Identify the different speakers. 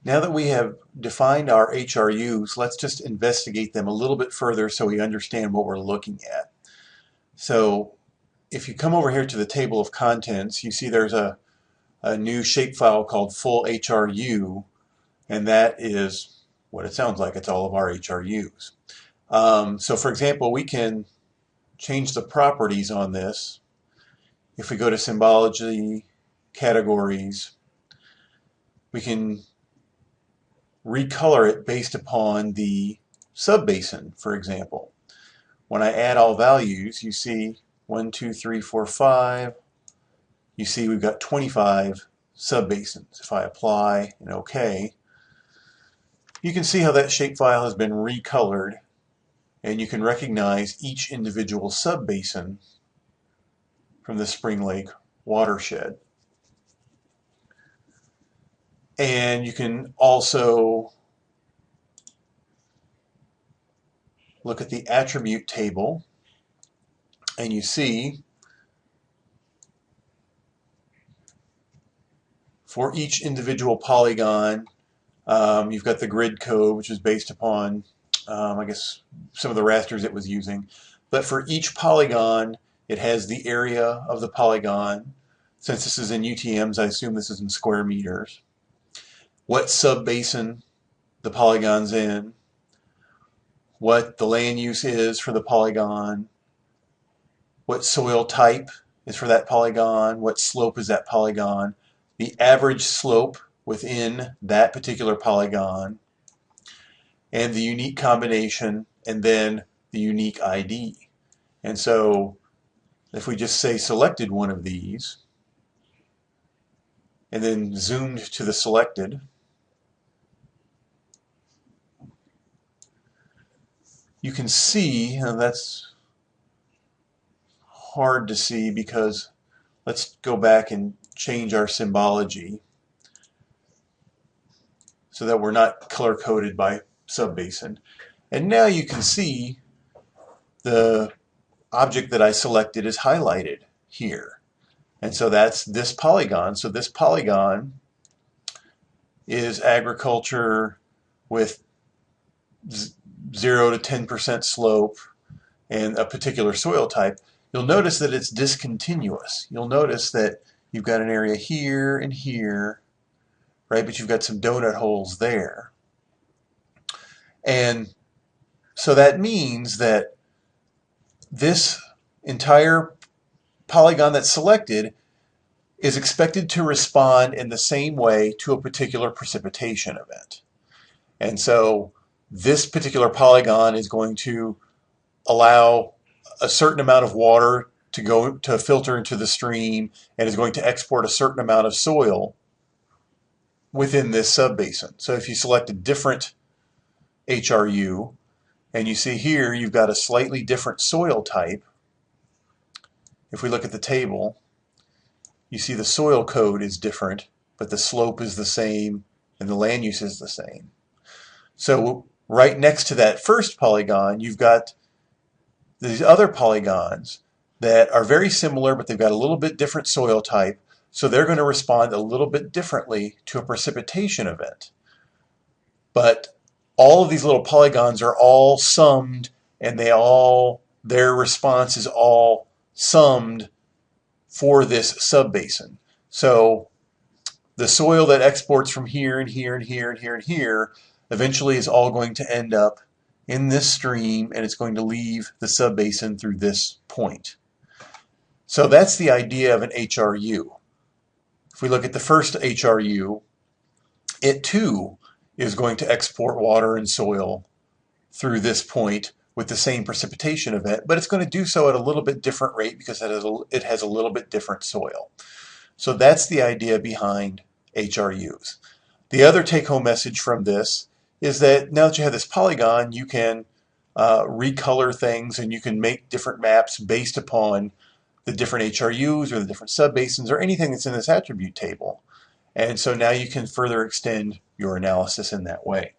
Speaker 1: Now that we have defined our HRUs, let's just investigate them a little bit further so we understand what we're looking at. So if you come over here to the table of contents, you see there's a new shapefile called full HRU, and that is what it sounds like. It's all of our HRUs. So for example, we can change the properties on this. If we go to symbology, categories, we can recolor it based upon the subbasin, for example. When I add all values, you see 1, 2, 3, 4, 5. You see we've got 25 subbasins. If I apply and OK, you can see how that shapefile has been recolored, and you can recognize each individual subbasin from the Spring Lake watershed. And you can also look at the attribute table, and you see for each individual polygon, you've got the grid code, which is based upon, I guess, some of the rasters it was using. But for each polygon, it has the area of the polygon. Since this is in UTMs, I assume this is in square meters. What subbasin the polygon's in, what the land use is for the polygon, what soil type is for that polygon, what slope is that polygon, the average slope within that particular polygon, and the unique combination, and then the unique ID. And so if we just say selected one of these, and then zoomed to the selected, you can see, and that's hard to see because let's go back and change our symbology so that we're not color-coded by subbasin. And now you can see the object that I selected is highlighted here. And so that's this polygon. So this polygon is agriculture with 0 to 10% slope and a particular soil type. You'll notice that it's discontinuous. You'll notice that you've got an area here and here, right? But you've got some donut holes there. And so that means that this entire polygon that's selected is expected to respond in the same way to a particular precipitation event. And so this particular polygon is going to allow a certain amount of water to go to filter into the stream and is going to export a certain amount of soil within this subbasin. So if you select a different HRU, and you see here you've got a slightly different soil type, if we look at the table, you see the soil code is different, but the slope is the same and the land use is the same. So right next to that first polygon, you've got these other polygons that are very similar, but they've got a little bit different soil type, so they're going to respond a little bit differently to a precipitation event. But all of these little polygons are all summed, and their response is all summed for this subbasin. So the soil that exports from here and here and here and here and here eventually is all going to end up in this stream, and it's going to leave the subbasin through this point. So that's the idea of an HRU. If we look at the first HRU, it too is going to export water and soil through this point with the same precipitation event, but it's going to do so at a little bit different rate because it has a little bit different soil. So that's the idea behind HRUs. The other take-home message from this is that now that you have this polygon, you can recolor things and you can make different maps based upon the different HRUs or the different subbasins or anything that's in this attribute table. And so now you can further extend your analysis in that way.